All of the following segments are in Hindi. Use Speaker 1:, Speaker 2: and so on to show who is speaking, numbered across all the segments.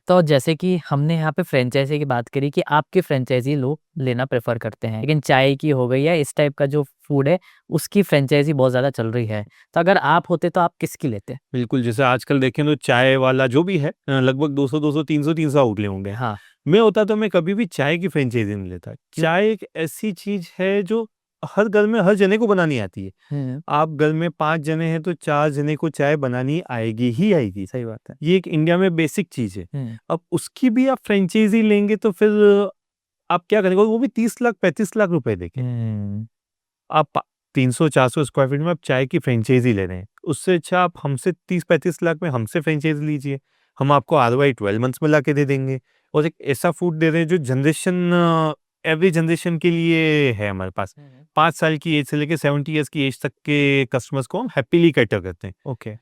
Speaker 1: तो जैसे कि हमने यहाँ पे फ्रेंचाइज़ी की बात करी कि आपके फ्रेंचाइज़ी लोग लेना प्रेफ़र करते हैं। लेकिन चाय की हो गई या इस टाइप का जो फूड है, उसकी फ्रेंचाइज़ी बहुत ज़्यादा चल रही है। तो अगर आप होते तो आप किसकी लेते?
Speaker 2: बिल्कुल, जैसे आजकल देखें तो चाय वाला जो भी है लगभग 200-200, 300-300 आउटले होंगे।
Speaker 1: हाँ,
Speaker 2: मैं होता तो मैं कभी भी चाय की फ्रेंचाइज़ी नहीं लेता।
Speaker 1: क्यों?
Speaker 2: चाय एक ऐसी चीज़ है जो हर घर में हर जने को बनानी आती है।
Speaker 1: हुँ,
Speaker 2: आप घर में 5 जने हैं तो 4 जने को चाय बनानी आएगी ही आएगी।
Speaker 1: सही बात है।
Speaker 2: ये एक इंडिया में बेसिक चीज़ है।
Speaker 1: हुँ,
Speaker 2: अब उसकी भी आप फ्रेंचाइज़ी लेंगे तो फिर आप क्या करेंगे? वो भी 30 लाख 35 लाख रुपए देके।
Speaker 1: हुँ,
Speaker 2: आप 300-400 स्क्वायर फीट में आप चाय की फ्रेंचाइज़ी ले रहे हैं। उससे अच्छा आप हमसे 30-35 लाख में हमसे फ्रेंचाइज़ी लीजिए। हम आपको आरओआई 12 मंथ्स में लाके दे देंगे और एक ऐसा फूड दे रहे हैं जो एवरी जनरेशन के लिए है हमारे पास।
Speaker 1: हुँ, हुँ।
Speaker 2: 5 साल की एज से लेके 70 ईयर्स की एज तक के कस्टमर्स को हम हैपीली कैटर करते हैं।
Speaker 1: ओके।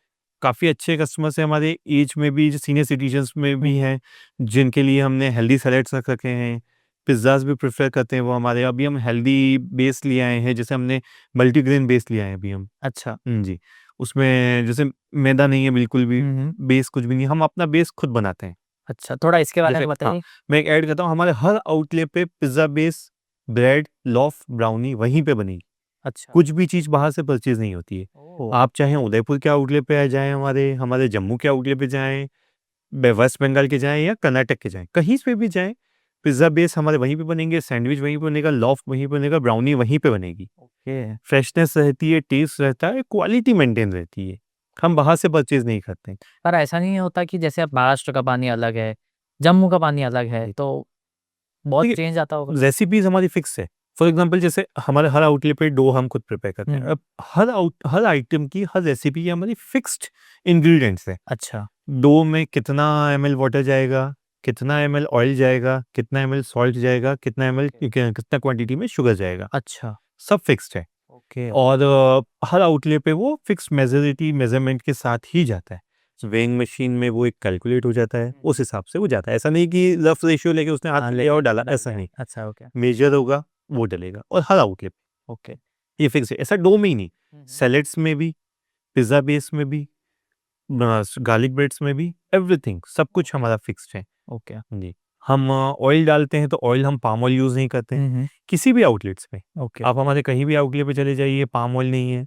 Speaker 2: काफ़ी अच्छे कस्टमर्स हैं हमारे एज में भी, जो सीनियर सिटीज़न्स में
Speaker 1: हुँ,
Speaker 2: भी हैं, जिनके लिए हमने हेल्दी सैलेड्स रख रखे हैं। पिज़्ज़ाज़ भी प्रेफ़र करते हैं वो हमारे। अभी हम हेल्दी बेस ले आए हैं, जैसे हमने मल्टीग्रेन बेस ले आए हैं अभी हम।
Speaker 1: अच्छा।
Speaker 2: जी, उसमें जैसे मैदा नहीं है बिल्कुल भी,
Speaker 1: हुँ, हुँ।
Speaker 2: बेस कुछ भी नहीं है, हम अपना बेस खुद बनाते हैं।
Speaker 1: अच्छा, थोड़ा इसके बारे
Speaker 2: जैसे
Speaker 1: में
Speaker 2: हाँ,
Speaker 1: बताइए?
Speaker 2: मैं एक ऐड करता हूँ, हमारे हर आउटलेट पे pizza base, bread, loaf, brownie वहीं पे बनेगी।
Speaker 1: अच्छा।
Speaker 2: कुछ भी चीज़ बाहर से परचेज़ नहीं होती है।
Speaker 1: ओह!
Speaker 2: आप चाहे उदयपुर के आउटलेट पे आ जाएँ हमारे जम्मू के आउटलेट पे जाएँ, वेस्ट बंगाल के जाएँ या कर्नाटक के जाएँ, कहीं पे भी जाएँ, पिज़्ज़ा बेस हमारे वहीं पे बनेंगे, सैंडविच वहीं पे बनेगा, लोफ़ वहीं पे बनेगा, ब्राउनी वहीं पे बनेगी।
Speaker 1: ओके।
Speaker 2: फ्रेशनेस रहती है, टेस्ट रहता है, क्वालिटी मेंटेन रहती है। हम बाहर से परचेज़ नहीं करते हैं।
Speaker 1: पर ऐसा नहीं होता कि जैसे अब महाराष्ट्र का पानी अलग है, जम्मू का पानी अलग है, तो बहुत
Speaker 2: देखिए,
Speaker 1: चेंज आता होगा?
Speaker 2: रेसिपीज़ हमारी फिक्स है। फॉर एग्ज़ाम्पल जैसे हमारे हर आउटलेट पे डो हम खुद प्रिपेयर करते हैं।
Speaker 1: हुँ,
Speaker 2: अब हर आइटम की, हर रेसिपी की हमारी फिक्स्ड इंग्रीडिएंट्स हैं।
Speaker 1: अच्छा,
Speaker 2: डो में कितना एमएल वाटर जाएगा, कितना एमएल ऑयल जाएगा, कितना एमएल सॉल्ट जाएगा, कितना एमएल कितना क्वांटिटी में शुगर जाएगा,
Speaker 1: अच्छा,
Speaker 2: सब फिक्स्ड है।
Speaker 1: ओके,
Speaker 2: और हर आउटलेट पे वो फिक्स्ड मेज़रमेंट के साथ ही जाता है। वेइंग मशीन में वो एक कैलकुलेट हो जाता है, उस
Speaker 1: हुँ,
Speaker 2: हिसाब से वो जाता है। ऐसा नहीं कि रफ रेशियो लेके उसने हाथ
Speaker 1: हाँ,
Speaker 2: में
Speaker 1: ले
Speaker 2: लिया और डाला,
Speaker 1: डाल
Speaker 2: ऐसा
Speaker 1: दिया।
Speaker 2: नहीं।
Speaker 1: अच्छा, ओके,
Speaker 2: मेजर होगा, वो डलेगा और हर आउटलेट
Speaker 1: ओके।
Speaker 2: ये फिक्स है। ऐसा डो में ही नहीं,
Speaker 1: हुँ, हुँ,
Speaker 2: सैलेड्स में भी, पिज़्ज़ा बेस में भी, गार्लिक ब्रेड्स में भी, एवरीथिंग सब कुछ
Speaker 1: ओके,
Speaker 2: हमारा फिक्स्ड है।
Speaker 1: ओके।
Speaker 2: जी। हम ऑयल डालते हैं तो ऑयल हम पाम ऑयल यूज़ नहीं करते हैं,
Speaker 1: हुँ, हुँ,
Speaker 2: किसी भी आउटलेट्स पे।
Speaker 1: ओके।
Speaker 2: आप हमारे कहीं भी आउटलेट पे चले जाइए, पाम ऑयल नहीं है।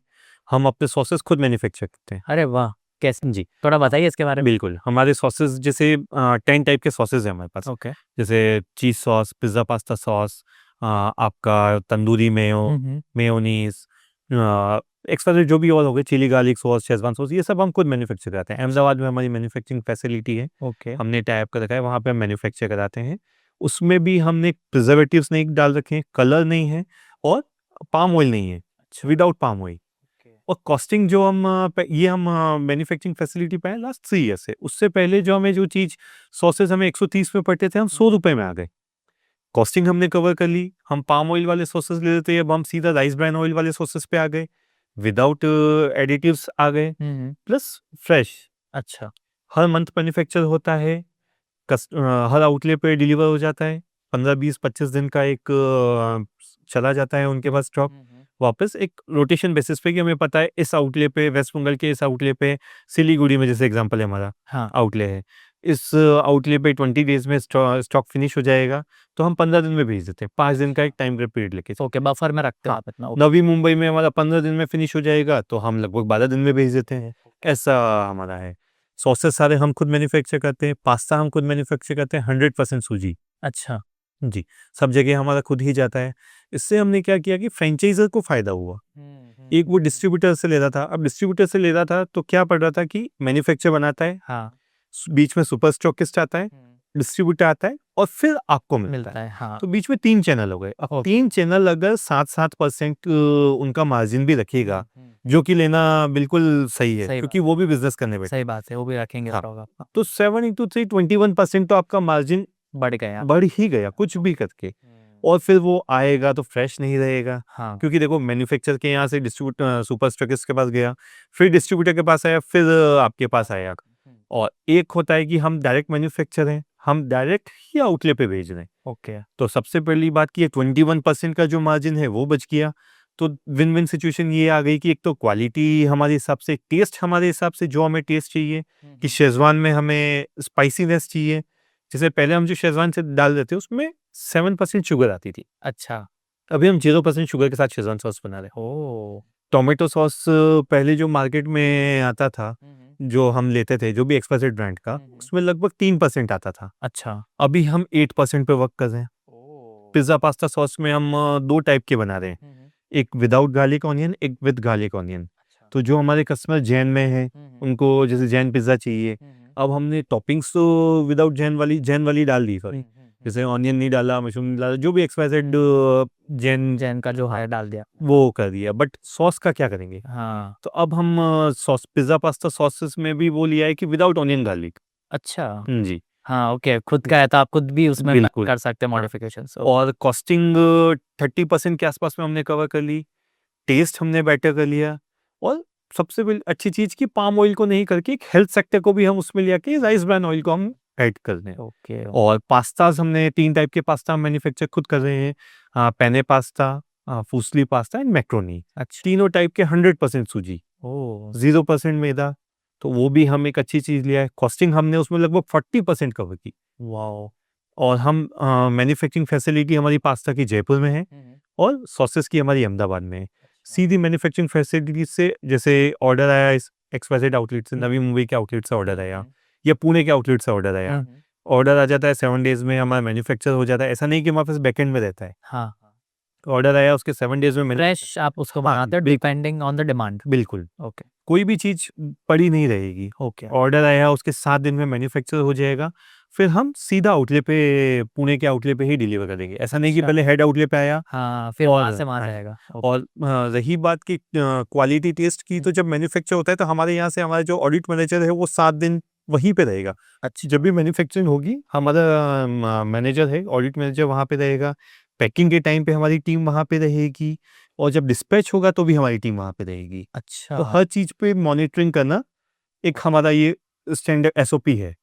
Speaker 2: हम अपने सॉसेस खुद मैन्युफैक्चर करते हैं।
Speaker 1: अरे वाह! कैसे?
Speaker 2: जी।
Speaker 1: थोड़ा
Speaker 2: अ,
Speaker 1: बताइए इसके बारे में?
Speaker 2: बिल्कुल, हमारे सॉसेस जैसे 10 टाइप के सॉसेस हैं हमारे पास।
Speaker 1: ओके।
Speaker 2: जैसे cheese sauce, pizza pasta sauce, आपका तंदूरी मेयो,
Speaker 1: हुँ, हुँ,
Speaker 2: मेयोनीज़, एक्स्ट्रा जो भी और हो गए, chilli garlic sauce, schezwan sauce, ये सब हम खुद मैन्युफैक्चर कराते हैं। अहमदाबाद में हमारी मैन्युफैक्चरिंग फैसिलिटी है।
Speaker 1: ओके,
Speaker 2: हमने टाई अप कर रखा है, वहाँ पे हम मैन्युफैक्चर कराते हैं। उसमें भी हमने प्रिज़र्वेटिव्स नहीं डाल रखे हैं, कलर नहीं है और पाम ऑयल नहीं है,
Speaker 1: अच्छा,
Speaker 2: विदाउट पाम ऑयल।
Speaker 1: ओके।
Speaker 2: और कॉस्टिंग जो हम ये हम मैन्युफैक्चरिंग फैसिलिटी पे हैं लास्ट 3 ईयर से। उससे पहले जो हमें जो चीज़ सॉसेज़ हमें 130 में पड़ते थे, हम
Speaker 1: हुँ,
Speaker 2: ₹100 में आ गए। कॉस्टिंग हमने कवर कर ली, हम पाम ऑयल वाले सॉसेज़ ले लेते, अब हम सीधा राइस ब्रान ऑयल वाले सॉसेज़ पे आ गए, विदाउट एडिटिव्स आ गए,
Speaker 1: हुँ, हुँ,
Speaker 2: प्लस फ्रेश।
Speaker 1: अच्छा,
Speaker 2: हर मंथ मैन्युफैक्चर होता है, हर आउटलेट पे डिलीवर हो जाता है। 15, 20, 25 दिन का एक चला जाता है उनके पास स्टॉक।
Speaker 1: हुँ, हुँ,
Speaker 2: वापस एक रोटेशन बेसिस पे कि हमें पता है इस आउटलेट पे, वेस्ट बंगाल के इस आउटलेट पे, सिलीगुड़ी में जैसे एग्ज़ाम्पल है हमारा
Speaker 1: हाँ,
Speaker 2: आउटलेट है। इस आउटलेट पे 20 डेज़ में स्टॉक फिनिश हो जाएगा, तो हम 15 दिन में भेज देते हैं। 5 दिन का एक
Speaker 1: अच्छा,
Speaker 2: टाइम पीरियड लेके
Speaker 1: ओके,
Speaker 2: चलते हैं।
Speaker 1: बफर में रखते हो
Speaker 2: हाँ,
Speaker 1: आप इतना, ओके,
Speaker 2: नवी मुंबई में हमारा 15 दिन में फिनिश हो जाएगा, तो हम लगभग 12 दिन में भेज देते हैं।
Speaker 1: ओके,
Speaker 2: ऐसा हमारा है। सॉसेस सारे हम खुद मैन्युफैक्चर करते हैं, पास्ता हम खुद मैन्युफैक्चर करते हैं, 100% सूजी।
Speaker 1: अच्छा,
Speaker 2: जी, सब जगह हमारा खुद ही जाता है। इससे हमने क्या किया कि फ्रेंचाइज़र को फ़ायदा हुआ।
Speaker 1: हुँ, हुँ,
Speaker 2: एक वो
Speaker 1: हुँ, हुँ,
Speaker 2: डिस्ट्रीब्यूटर से ले रहा था, अब डिस्ट्रीब्यूटर से ले रहा था तो क्या पड़ रहा था कि मैन्युफैक्चर बनाता है,
Speaker 1: हाँ,
Speaker 2: बीच में सुपर स्टॉकिस्ट आता है,
Speaker 1: हुँ,
Speaker 2: डिस्ट्रीब्यूटर आता है और फिर आपको मिलता है।
Speaker 1: मिलता है, हाँ,
Speaker 2: तो बीच में 3 चैनल हो गए। अब
Speaker 1: ओके,
Speaker 2: 3 चैनल अगर 7-7% उनका मार्जिन भी रखेगा,
Speaker 1: हुँ, हुँ,
Speaker 2: जो कि लेना बिल्कुल सही है
Speaker 1: सही
Speaker 2: क्योंकि
Speaker 1: बात
Speaker 2: वो भी बिज़नेस करने बैठे
Speaker 1: सही
Speaker 2: हैं।
Speaker 1: बात है, वो भी रखेंगे
Speaker 2: हाँ,
Speaker 1: स्टॉक आपका,
Speaker 2: तो 7 इंटू 3 21% तो आपका मार्जिन
Speaker 1: बढ़ गया,
Speaker 2: बढ़ ही गया कुछ भी
Speaker 1: ओके,
Speaker 2: करके।
Speaker 1: हुँ,
Speaker 2: और फिर वो आएगा तो फ्रेश नहीं रहेगा,
Speaker 1: हाँ,
Speaker 2: क्योंकि देखो मैन्युफैक्चरर के यहाँ से सुपर स्टॉकिस्ट के पास गया, फिर डिस्ट्रीब्यूटर के पास आया, फिर आपके पास आया।
Speaker 1: हुँ,
Speaker 2: और एक होता है कि हम डायरेक्ट मैन्युफैक्चर हैं, हम डायरेक्ट ही आउटलेट पे भेज रहे हैं।
Speaker 1: ओके,
Speaker 2: तो सबसे पहली बात कि ये 21% का जो मार्जिन है वो बच गया। तो विन विन सिचुएशन ये आ गई कि एक तो क्वालिटी हमारे हिसाब से, टेस्ट हमारे हिसाब से जो हमें टेस्ट चाहिए,
Speaker 1: हुँ,
Speaker 2: कि
Speaker 1: हुँ,
Speaker 2: शेज़वान में हमें स्पाइसीनेस चाहिए, जैसे पहले हम जो शेज़वान से डाल रहे थे उसमें 7% शुगर आती थी,
Speaker 1: अच्छा।
Speaker 2: अभी हम 0% शुगर के साथ शेज़वान सॉस बना रहे हैं।
Speaker 1: ओह!
Speaker 2: टोमेटो सॉस पहले जो मार्केट में आता था, जो हम लेते थे, जो भी एक्सक्लूसिव ब्रांड का, उसमें लगभग 3% आता था।
Speaker 1: अच्छा।
Speaker 2: अभी हम 8% पे वर्क कर रहे हैं।
Speaker 1: ओह!
Speaker 2: पिज़्ज़ा पास्ता सॉस में हम 2 टाइप के बना रहे हैं, एक विदाउट गार्लिक ऑनियन, एक विद गार्लिक ऑनियन।
Speaker 1: अच्छा।
Speaker 2: तो जो हमारे कस्टमर जैन में हैं, उनको जैसे जैन पिज़्ज़ा चाहिए, अब हमने टॉपिंग्स तो विदाउट जैन वाली डाल दी, सॉरी। जैसे ऑनियन नहीं डाला, मशरूम नहीं डाला, जो भी एक्सवाइज़ेड जैन
Speaker 1: जैन का जो है डाल दिया।
Speaker 2: वो कर दिया, बट सॉस का क्या करेंगे?
Speaker 1: हाँ।
Speaker 2: तो अब हम सॉस पिज़्ज़ा पास्ता सॉसेस में भी वो लिया है कि विदाउट ऑनियन गार्लिक।
Speaker 1: अच्छा।
Speaker 2: जी,
Speaker 1: हाँ, ओके, खुद का है तो आप खुद भी उसमें
Speaker 2: बिल्कुल।
Speaker 1: कर सकते हैं मॉडिफिकेशंस।
Speaker 2: और कॉस्टिंग 30% के आसपास में हमने कवर कर ली, टेस्ट हमने बेटर कर लिया, और सबसे अच्छी चीज़ कि पाम ऑयल को नहीं करके एक हेल्थ सेक्टर को भी हम उसमें ले आके राइस ब्रान ऑयल को हम ऐड कर रहे हैं।
Speaker 1: ओके।
Speaker 2: और पास्ताज़ हमने 3 टाइप के पास्ता मैन्युफैक्चर खुद कर रहे हैं, penne pasta, fusilli pasta and macaroni.
Speaker 1: अच्छा।
Speaker 2: तीनों टाइप के 100% सूजी,
Speaker 1: ओह!
Speaker 2: 0% मैदा, तो वो भी हम एक अच्छी चीज़ लिया है। कॉस्टिंग हमने उसमें लगभग 40% कवर की।
Speaker 1: वॉव!
Speaker 2: और हम मैन्युफैक्चरिंग फैसिलिटी हमारी पास्ता की जयपुर में है, और सॉसेस की हमारी अहमदाबाद में है। सीधी मैन्युफैक्चरिंग फैसिलिटीज से, जैसे ऑर्डर आया इस एक्सवाइजेड आउटलेट से, नवी मुंबई के आउटलेट से ऑर्डर आया, या पुणे के आउटलेट से ऑर्डर आया, ऑर्डर आ जाता है 7 डेज़ में हमारा मैन्युफैक्चर हो जाता है। ऐसा नहीं कि हमारे पास बैकएंड में रहता है,
Speaker 1: हाँ,
Speaker 2: ऑर्डर आया उसके 7 डेज़ में
Speaker 1: फ्रेश आप उसको
Speaker 2: हाँ,
Speaker 1: बनाते हो डिपेंडिंग ऑन द डिमांड।
Speaker 2: बिल्कुल।
Speaker 1: ओके।
Speaker 2: कोई भी चीज़ पड़ी नहीं रहेगी।
Speaker 1: ओके।
Speaker 2: ऑर्डर आया उसके 7 दिन में मैन्युफैक्चर हो जाएगा, फिर हम सीधा आउटलेट पे, पुणे के आउटलेट पे ही डिलीवर कर देंगे। ऐसा नहीं कि
Speaker 1: अच्छा।
Speaker 2: पहले हेड आउटलेट पे आया,
Speaker 1: हाँ, फिर
Speaker 2: और
Speaker 1: वहाँ से वहाँ
Speaker 2: हाँ,
Speaker 1: जाएगा। ओके।
Speaker 2: और रही बात की क्वालिटी टेस्ट की, तो जब मैन्युफैक्चर होता है तो हमारे यहाँ से हमारा जो ऑडिट मैनेजर है वो 7 दिन वहीं पे रहेगा।
Speaker 1: अच्छा।
Speaker 2: जब भी मैन्युफैक्चरिंग होगी हमारा मैनेजर है, ऑडिट मैनेजर वहाँ पे रहेगा, पैकिंग के टाइम पे हमारी टीम वहाँ पे रहेगी, और जब डिस्पैच होगा तो भी हमारी टीम वहाँ पे रहेगी।
Speaker 1: अच्छा।
Speaker 2: तो हर चीज़ पे मॉनिटरिंग करना एक हमारा ये स्टैंडर्ड एसओपी है।